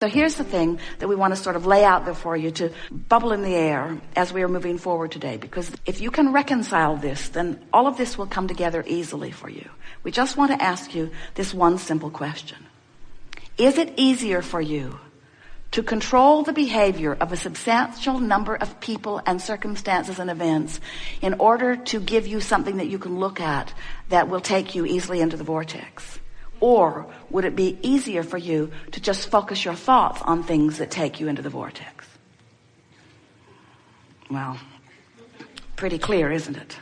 So here's the thing that we want to sort of lay out there for you to bubble in the air as we are moving forward today. Because if you can reconcile this, then all of this will come together easily for you. We just want to ask you this one simple question. Is it easier for you to control the behavior of a substantial number of people and circumstances and events in order to give you something that you can look at that will take you easily into the vortex? Or would it be easier for you to just focus your thoughts on things that take you into the vortex? Well, pretty clear, isn't it?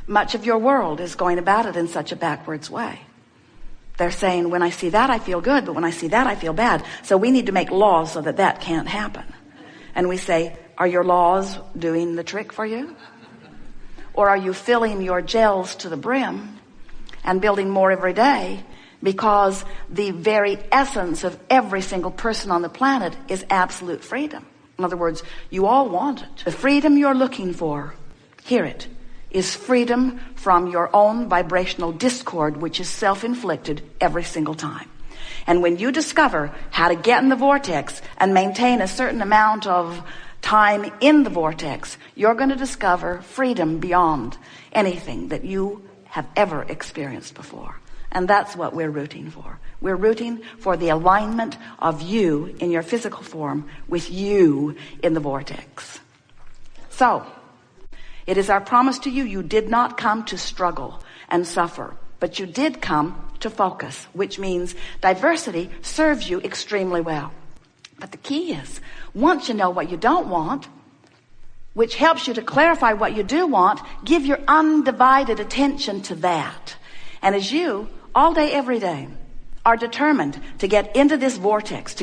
Much of your world is going about it in such a backwards way. They're saying, when I see that, I feel good, but when I see that, I feel bad. So we need to make laws so that that can't happen. And we say, are your laws doing the trick for you? Or are you filling your gels to the brim and building more every day? Because the very essence of every single person on the planet is absolute freedom. In other words, you all want it. The freedom you're looking for, hear it, is freedom from your own vibrational discord, which is self-inflicted every single time. And when you discover how to get in the vortex and maintain a certain amount of time in the vortex, you're going to discover freedom beyond anything that you have ever experienced before. And that's what we're rooting for. We're rooting for the alignment of you in your physical form with you in the vortex. So, it is our promise to you, you did not come to struggle and suffer, but you did come to focus, which means diversity serves you extremely well. But the key is, once you know what you don't want, which helps you to clarify what you do want, give your undivided attention to that. And as you, all day, every day, are determined to get into this vortex,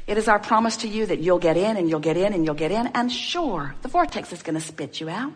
it is our promise to you that you'll get in and you'll get in and you'll get in. And sure, the vortex is going to spit you out.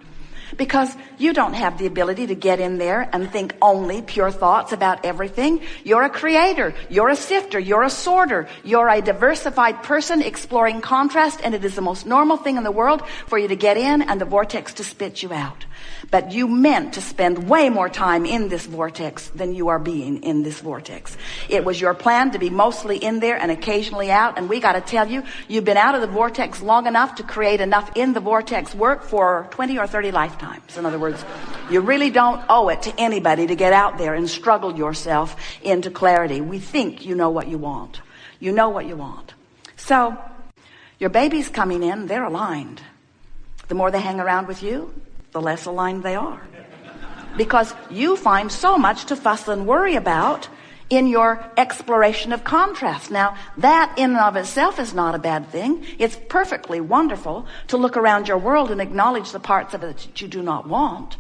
Because you don't have the ability to get in there and think only pure thoughts about everything. You're a creator, you're a sifter, you're a sorter, you're a diversified person exploring contrast, and it is the most normal thing in the world for you to get in and the vortex to spit you out. But you meant to spend way more time in this vortex than you are being in this vortex. It was your plan to be mostly in there and occasionally out, and we got to tell you, you've been out of the vortex long enough to create enough in the vortex work for 20 or 30 lifetimes. In other words, you really don't owe it to anybody to get out there and struggle yourself into clarity. We think you know what you want. You know what you want. So, your baby's coming in, they're aligned. The more they hang around with you, the less aligned they are. Because you find so much to fuss and worry about in your exploration of contrast. Now, that in and of itself is not a bad thing. It's perfectly wonderful to look around your world and acknowledge the parts of it that you do not want.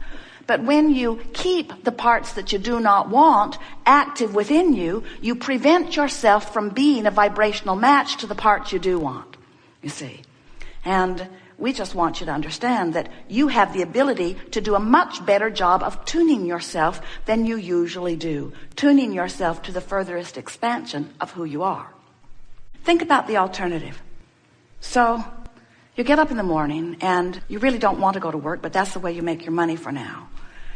But when you keep the parts that you do not want active within you, you prevent yourself from being a vibrational match to the parts you do want, you see. And we just want you to understand that you have the ability to do a much better job of tuning yourself than you usually do. Tuning yourself to the furthest expansion of who you are. Think about the alternative. So, you get up in the morning and you really don't want to go to work, but that's the way you make your money for now.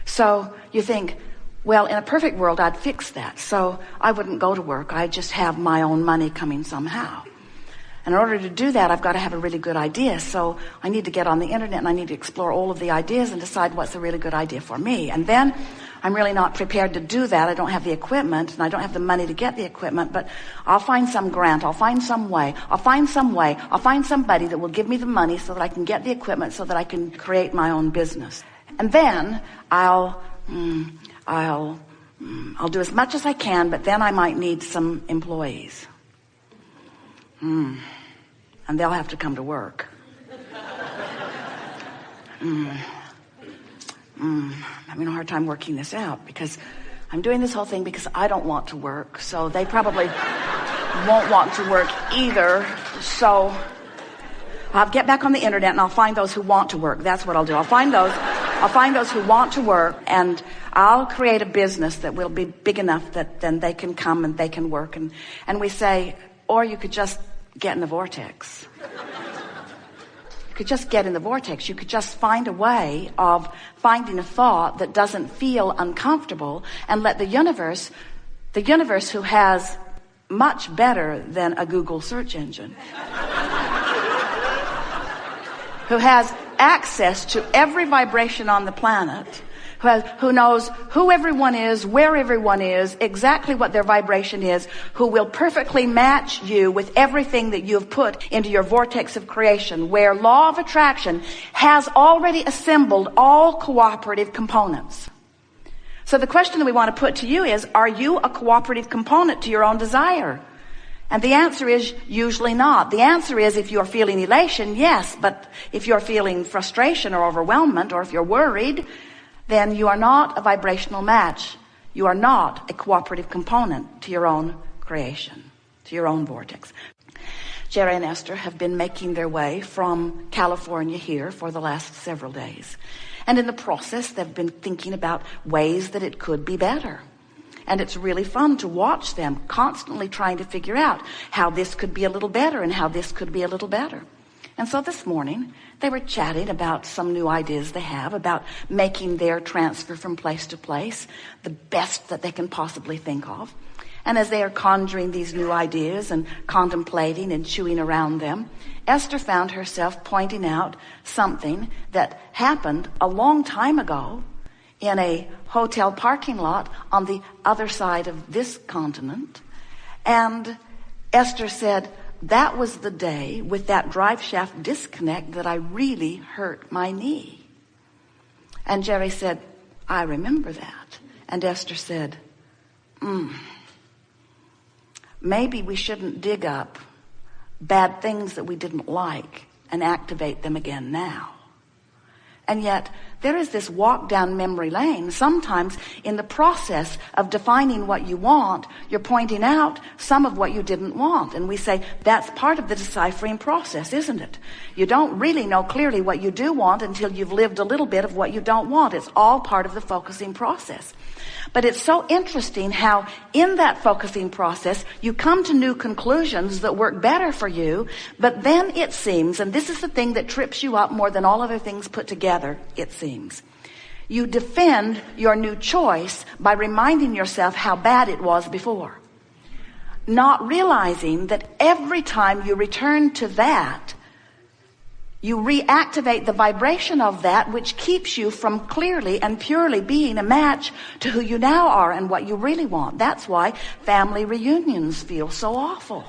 So, you think, well, in a perfect world, I'd fix that. So, I wouldn't go to work. I'd just have my own money coming somehow. And in order to do that, I've got to have a really good idea. So I need to get on the internet and I need to explore all of the ideas and decide what's a really good idea for me. And then I'm really not prepared to do that. I don't have the equipment and I don't have the money to get the equipment, but I'll find some grant. I'll find some way. I'll find somebody that will give me the money so that I can get the equipment so that I can create my own business. And then I'll do as much as I can, but then I might need some employees. And they'll have to come to work. I'm having a hard time working this out because I'm doing this whole thing because I don't want to work. So they probably won't want to work either. So I'll get back on the internet and I'll find those who want to work. That's what I'll do. I'll find those who want to work, and I'll create a business that will be big enough that then they can come and they can work. And we say, or you could just get in the vortex. You could just get in the vortex. You could just find a way of finding a thought that doesn't feel uncomfortable and let the universe who has much better than a Google search engine, who has access to every vibration on the planet, who knows who everyone is, where everyone is, exactly what their vibration is, who will perfectly match you with everything that you have put into your vortex of creation, where law of attraction has already assembled all cooperative components. So the question that we want to put to you is, are you a cooperative component to your own desire? And the answer is usually not. The answer is, if you're feeling elation, yes, but if you're feeling frustration or overwhelmment, or if you're worried, then you are not a vibrational match. You are not a cooperative component to your own creation, to your own vortex. Jerry and Esther have been making their way from California here for the last several days. And in the process, they've been thinking about ways that it could be better. And it's really fun to watch them constantly trying to figure out how this could be a little better and how this could be a little better. And so this morning, they were chatting about some new ideas they have about making their transfer from place to place the best that they can possibly think of. And as they are conjuring these new ideas and contemplating and chewing around them, Esther found herself pointing out something that happened a long time ago in a hotel parking lot on the other side of this continent. And Esther said, that was the day with that drive shaft disconnect that I really hurt my knee. And Jerry said, I remember that. And Esther said, maybe we shouldn't dig up bad things that we didn't like and activate them again now. And yet, there is this walk down memory lane. Sometimes in the process of defining what you want, you're pointing out some of what you didn't want. And we say, that's part of the deciphering process, isn't it? You don't really know clearly what you do want until you've lived a little bit of what you don't want. It's all part of the focusing process. But it's so interesting how in that focusing process, you come to new conclusions that work better for you. But then it seems, and this is the thing that trips you up more than all other things put together, it seems, you defend your new choice by reminding yourself how bad it was before. Not realizing that every time you return to that, you reactivate the vibration of that, which keeps you from clearly and purely being a match to who you now are and what you really want. That's why family reunions feel so awful.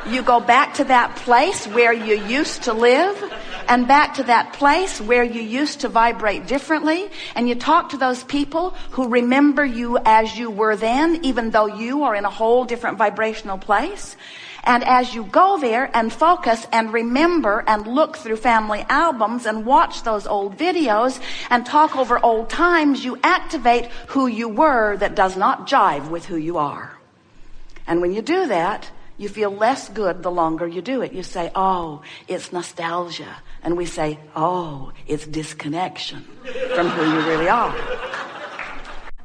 You go back to that place where you used to live, and back to that place where you used to vibrate differently, and you talk to those people who remember you as you were then, even though you are in a whole different vibrational place. And as you go there and focus and remember and look through family albums and watch those old videos and talk over old times, you activate who you were that does not jive with who you are. And when you do that, you feel less good the longer you do it. You say, oh, it's nostalgia. And we say, oh, it's disconnection from who you really are.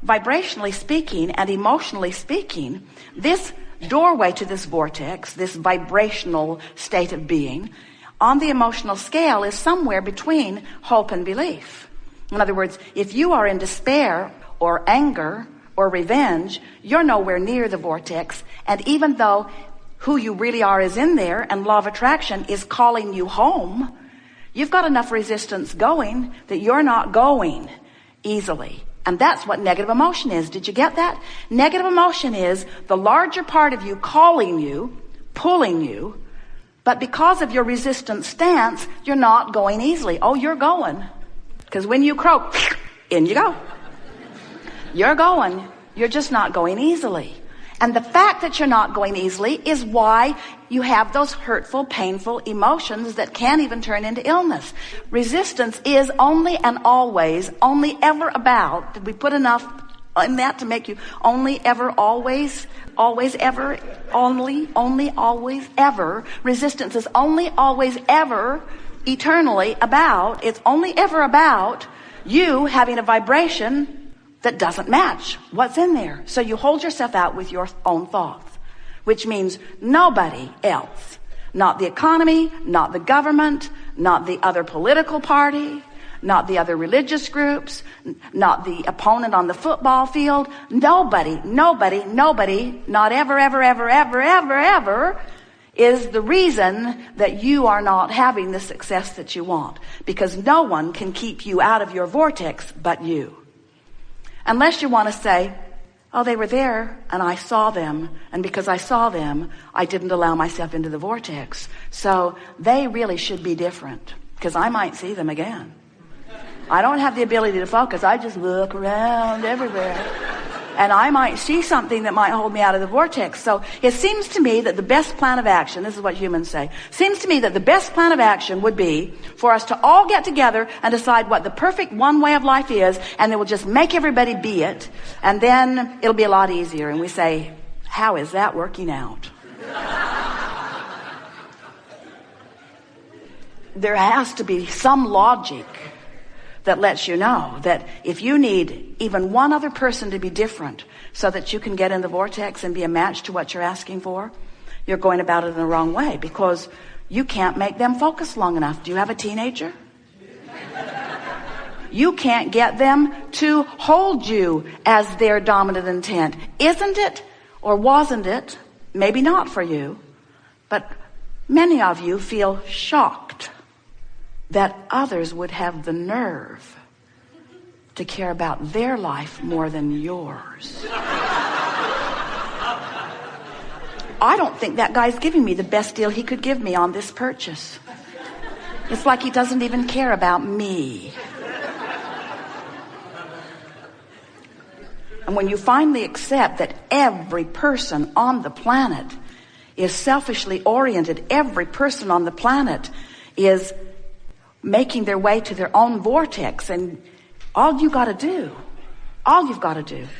Vibrationally speaking and emotionally speaking, this doorway to this vortex, this vibrational state of being, on the emotional scale is somewhere between hope and belief. In other words, if you are in despair or anger or revenge, you're nowhere near the vortex. And even though who you really are is in there and law of attraction is calling you home, you've got enough resistance going that you're not going easily. And that's what negative emotion is. Did you get that? Negative emotion is the larger part of you calling you, pulling you, but because of your resistant stance, you're not going easily. Oh, you're going. Because when you croak, in you go. You're going. You're just not going easily. And the fact that you're not going easily is why you have those hurtful, painful emotions that can even turn into illness. Resistance is only and always, only ever about, did we put enough in that to make you only ever, always, always ever, only, always, ever. Resistance is only, always, ever, eternally about, it's only ever about you having a vibration that doesn't match what's in there. So you hold yourself out with your own thoughts, which means nobody else, not the economy, not the government, not the other political party, not the other religious groups, not the opponent on the football field. Nobody, not ever is the reason that you are not having the success that you want. Because no one can keep you out of your vortex but you. Unless you want to say, oh, they were there and I saw them. And because I saw them, I didn't allow myself into the vortex. So they really should be different because I might see them again. I don't have the ability to focus. I just look around everywhere. And I might see something that might hold me out of the vortex. So it seems to me that the best plan of action, this is what humans say, seems to me that the best plan of action would be for us to all get together and decide what the perfect one way of life is, and then we'll just make everybody be it, and then it'll be a lot easier. And we say, how is that working out? There has to be some logic that lets you know that if you need even one other person to be different so that you can get in the vortex and be a match to what you're asking for, you're going about it in the wrong way because you can't make them focus long enough. Do you have a teenager? You can't get them to hold you as their dominant intent. Isn't it, or wasn't it, maybe not for you, but many of you feel shocked that others would have the nerve to care about their life more than yours. I don't think that guy's giving me the best deal he could give me on this purchase. It's like he doesn't even care about me. And when you finally accept that every person on the planet is selfishly oriented, every person on the planet is making their way to their own vortex, and all you've got to do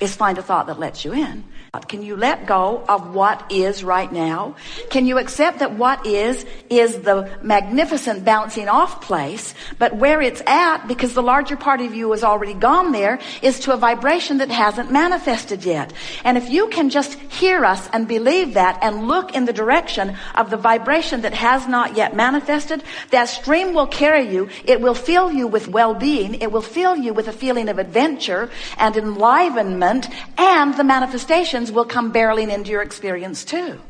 is find a thought that lets you in. Can you let go of what is right now? Can you accept that what is the magnificent bouncing off place, but where it's at, because the larger part of you has already gone there, is to a vibration that hasn't manifested yet. And if you can just hear us and believe that and look in the direction of the vibration that has not yet manifested, that stream will carry you. It will fill you with well-being. It will fill you with a feeling of adventure and enlivenment, and the manifestations will come barreling into your experience too.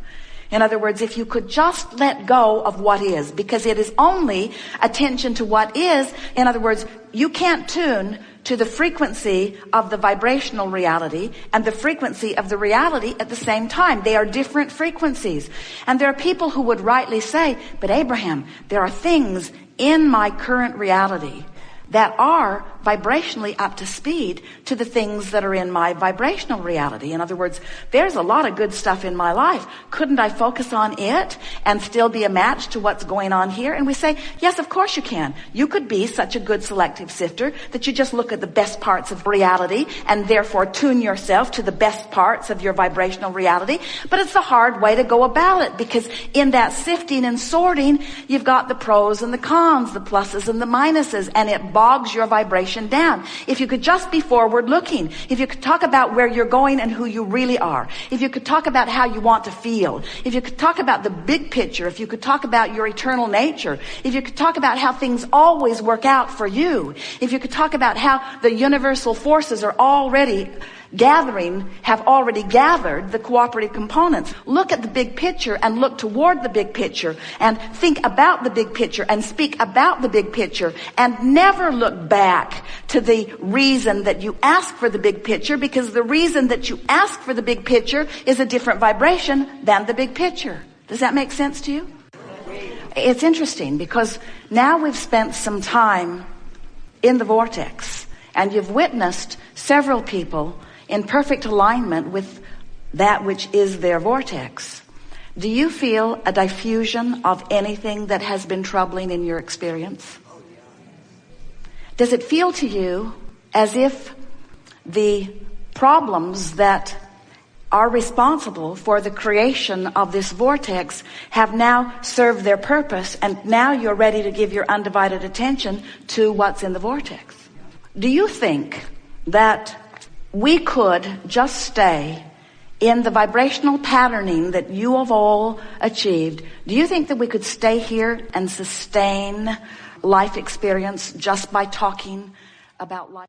In other words, if you could just let go of what is, because it is only attention to what is. In other words, you can't tune to the frequency of the vibrational reality and the frequency of the reality at the same time. They are different frequencies. And there are people who would rightly say, but Abraham, there are things in my current reality that are vibrationally up to speed to the things that are in my vibrational reality. In other words, there's a lot of good stuff in my life. Couldn't I focus on it and still be a match to what's going on here? And we say, yes, of course you can. You could be such a good selective sifter that you just look at the best parts of reality and therefore tune yourself to the best parts of your vibrational reality. But it's the hard way to go about it, because in that sifting and sorting, you've got the pros and the cons, the pluses and the minuses, and it bogs your vibration down. If you could just be forward looking, if you could talk about where you're going and who you really are, if you could talk about how you want to feel, if you could talk about the big picture, if you could talk about your eternal nature, if you could talk about how things always work out for you, if you could talk about how the universal forces are already have already gathered the cooperative components. Look at the big picture and look toward the big picture and think about the big picture and speak about the big picture, and never look back to the reason that you ask for the big picture, because the reason that you ask for the big picture is a different vibration than the big picture. Does that make sense to you? It's interesting because now we've spent some time in the vortex and you've witnessed several people in perfect alignment with that which is their vortex. Do you feel a diffusion of anything that has been troubling in your experience? Does it feel to you as if the problems that are responsible for the creation of this vortex have now served their purpose, and now you're ready to give your undivided attention to what's in the vortex? Do you think that we could just stay in the vibrational patterning that you have all achieved? Do you think that we could stay here and sustain life experience just by talking about life.